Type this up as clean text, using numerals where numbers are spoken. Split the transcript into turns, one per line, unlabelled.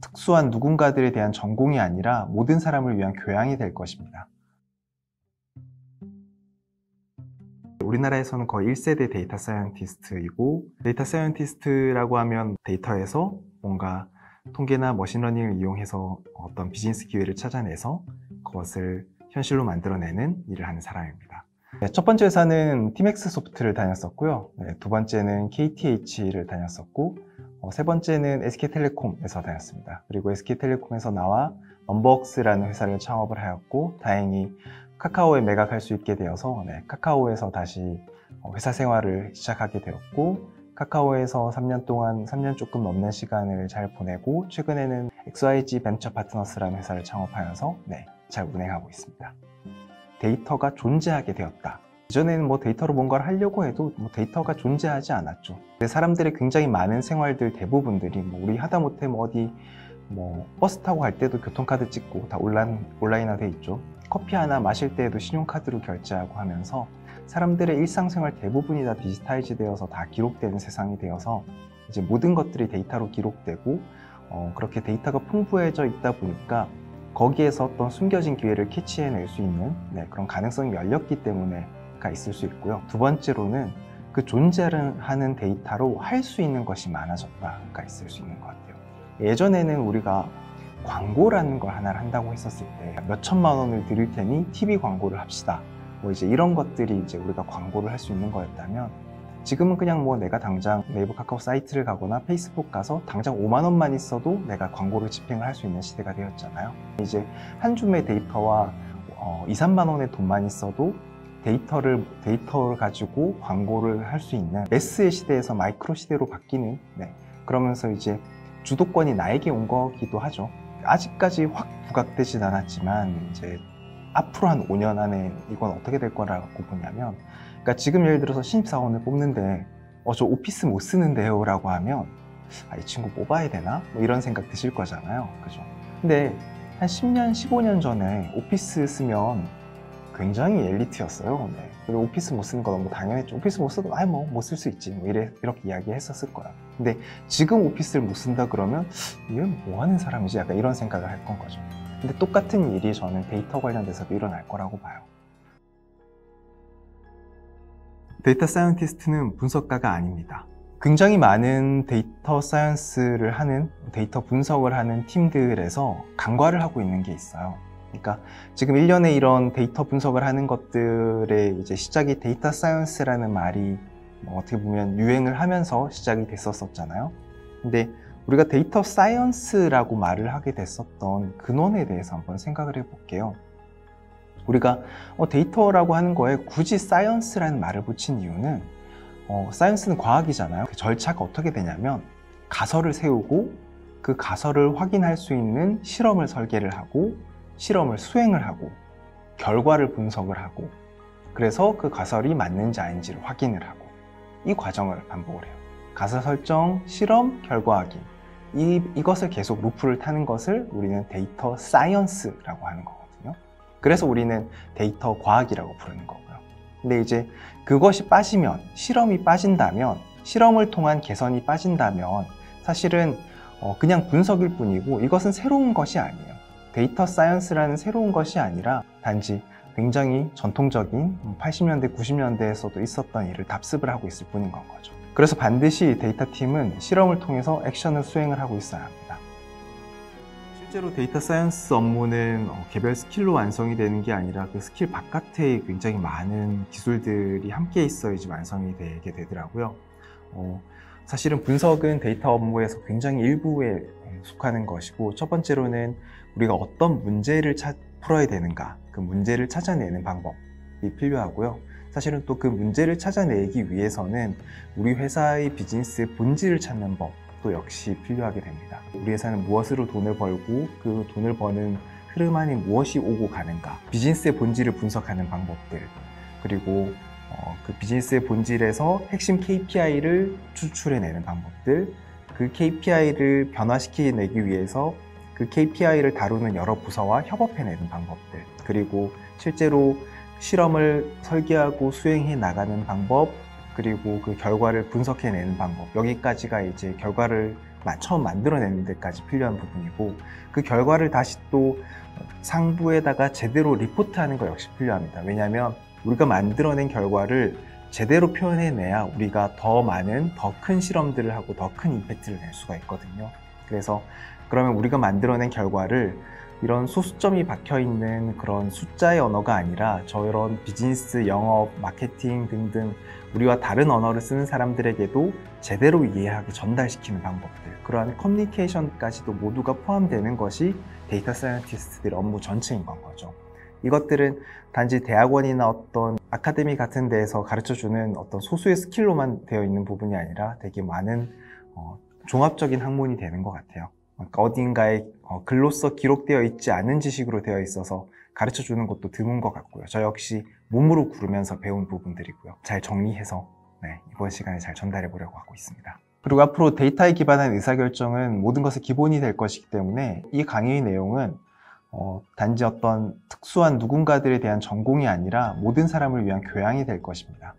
특수한 누군가들에 대한 전공이 아니라 모든 사람을 위한 교양이 될 것입니다. 우리나라에서는 거의 1세대 데이터 사이언티스트이고, 데이터 사이언티스트라고 하면 데이터에서 뭔가 통계나 머신러닝을 이용해서 어떤 비즈니스 기회를 찾아내서 그것을 현실로 만들어내는 일을 하는 사람입니다. 첫 번째 회사는 티맥스 소프트를 다녔었고요. 두 번째는 KTH를 다녔었고, 세 번째는 SK텔레콤에서 다녔습니다. 그리고 SK텔레콤에서 나와 넘버웍스라는 회사를 창업을 하였고, 다행히 카카오에 매각할 수 있게 되어서 카카오에서 다시 회사 생활을 시작하게 되었고, 카카오에서 3년 조금 넘는 시간을 잘 보내고, 최근에는 XYG 벤처 파트너스라는 회사를 창업하여서 잘 운행하고 있습니다. 데이터가 존재하게 되었다. 이전에는 데이터로 뭔가를 하려고 해도 데이터가 존재하지 않았죠. 사람들의 굉장히 많은 생활들 대부분들이 우리 하다못해 어디 버스 타고 갈 때도 교통카드 찍고 다 온라인화돼 있죠. 커피 하나 마실 때에도 신용카드로 결제하고 하면서 사람들의 일상생활 대부분이 다 디지타이즈 되어서 다 기록되는 세상이 되어서 이제 모든 것들이 데이터로 기록되고 그렇게 데이터가 풍부해져 있다 보니까 거기에서 어떤 숨겨진 기회를 캐치해낼 수 있는 그런 가능성이 열렸기 때문에가 있을 수 있고요. 두 번째로는 그 존재하는 데이터로 할 수 있는 것이 많아졌다가 있을 수 있는 것 같아요. 예전에는 우리가 광고라는 걸 하나를 한다고 했었을 때 몇 천만 원을 드릴 테니 TV 광고를 합시다. 이제 이런 것들이 이제 우리가 광고를 할 수 있는 거였다면, 지금은 그냥 내가 당장 네이버 카카오 사이트를 가거나 페이스북 가서 당장 5만 원만 있어도 내가 광고를 집행을 할 수 있는 시대가 되었잖아요. 이제 한 줌의 데이터와 2, 3만 원의 돈만 있어도 데이터를 가지고 광고를 할 수 있는 매스의 시대에서 마이크로 시대로 바뀌는, 그러면서 이제 주도권이 나에게 온 거기도 하죠. 아직까지 확 부각되진 않았지만 이제 앞으로 한 5년 안에 이건 어떻게 될 거라고 보냐면, 그러니까 지금 예를 들어서 신입사원을 뽑는데 저 오피스 못 쓰는데요 라고 하면 이 친구 뽑아야 되나? 이런 생각 드실 거잖아요. 그죠? 근데 한 10년, 15년 전에 오피스 쓰면 굉장히 엘리트였어요. 그리고 오피스 못 쓰는 거 너무 당연했죠. 오피스 못 써도 못 쓸 수 있지. 이렇게 이야기했었을 거야. 근데 지금 오피스를 못 쓴다 그러면 얘는 뭐 하는 사람이지? 약간 이런 생각을 할 건 거죠. 근데 똑같은 일이 저는 데이터 관련돼서도 일어날 거라고 봐요. 데이터 사이언티스트는 분석가가 아닙니다. 굉장히 많은 데이터 사이언스를 하는, 데이터 분석을 하는 팀들에서 간과를 하고 있는 게 있어요. 그러니까 지금 1년에 이런 데이터 분석을 하는 것들의 이제 시작이 데이터 사이언스라는 말이 어떻게 보면 유행을 하면서 시작이 됐었잖아요. 근데 우리가 데이터 사이언스라고 말을 하게 됐었던 근원에 대해서 한번 생각을 해볼게요. 우리가 데이터라고 하는 거에 굳이 사이언스라는 말을 붙인 이유는 사이언스는 과학이잖아요. 그 절차가 어떻게 되냐면 가설을 세우고 그 가설을 확인할 수 있는 실험을 설계를 하고 실험을 수행을 하고 결과를 분석을 하고 그래서 그 가설이 맞는지 아닌지를 확인을 하고 이 과정을 반복을 해요. 가설 설정, 실험, 결과 확인. 이것을 계속 루프를 타는 것을 우리는 데이터 사이언스라고 하는 거거든요. 그래서 우리는 데이터 과학이라고 부르는 거고요. 근데 이제 그것이 빠지면, 실험이 빠진다면, 실험을 통한 개선이 빠진다면 사실은 그냥 분석일 뿐이고 이것은 새로운 것이 아니에요. 데이터 사이언스라는 새로운 것이 아니라 단지 굉장히 전통적인 80년대, 90년대에서도 있었던 일을 답습을 하고 있을 뿐인 건 거죠. 그래서 반드시 데이터 팀은 실험을 통해서 액션을 수행을 하고 있어야 합니다. 실제로 데이터 사이언스 업무는 개별 스킬로 완성이 되는 게 아니라 그 스킬 바깥에 굉장히 많은 기술들이 함께 있어야지 완성이 되게 되더라고요. 사실은 분석은 데이터 업무에서 굉장히 일부에 속하는 것이고, 첫 번째로는 우리가 어떤 문제를 풀어야 되는가, 그 문제를 찾아내는 방법이 필요하고요. 사실은 또 그 문제를 찾아내기 위해서는 우리 회사의 비즈니스의 본질을 찾는 법도 역시 필요하게 됩니다. 우리 회사는 무엇으로 돈을 벌고 그 돈을 버는 흐름 안에 무엇이 오고 가는가, 비즈니스의 본질을 분석하는 방법들, 그리고 그 비즈니스의 본질에서 핵심 KPI를 추출해내는 방법들, 그 KPI를 변화시켜내기 위해서 그 KPI를 다루는 여러 부서와 협업해내는 방법들, 그리고 실제로 실험을 설계하고 수행해 나가는 방법, 그리고 그 결과를 분석해내는 방법, 여기까지가 이제 결과를 처음 만들어내는 데까지 필요한 부분이고, 그 결과를 다시 또 상부에다가 제대로 리포트하는 거 역시 필요합니다. 왜냐하면 우리가 만들어낸 결과를 제대로 표현해내야 우리가 더 많은, 더 큰 실험들을 하고 더 큰 임팩트를 낼 수가 있거든요. 그래서 그러면 우리가 만들어낸 결과를 이런 소수점이 박혀있는 그런 숫자의 언어가 아니라 저런 비즈니스, 영업, 마케팅 등등 우리와 다른 언어를 쓰는 사람들에게도 제대로 이해하게 전달시키는 방법들, 그러한 커뮤니케이션까지도 모두가 포함되는 것이 데이터 사이언티스트들의 업무 전체인 건 거죠. 이것들은 단지 대학원이나 어떤 아카데미 같은 데에서 가르쳐주는 어떤 소수의 스킬로만 되어 있는 부분이 아니라 되게 많은 종합적인 학문이 되는 것 같아요. 그러니까 어딘가에 글로써 기록되어 있지 않은 지식으로 되어 있어서 가르쳐주는 것도 드문 것 같고요. 저 역시 몸으로 구르면서 배운 부분들이고요. 잘 정리해서 이번 시간에 잘 전달해 보려고 하고 있습니다. 그리고 앞으로 데이터에 기반한 의사결정은 모든 것의 기본이 될 것이기 때문에 이 강의의 내용은 단지 어떤 특수한 누군가들에 대한 전공이 아니라 모든 사람을 위한 교양이 될 것입니다.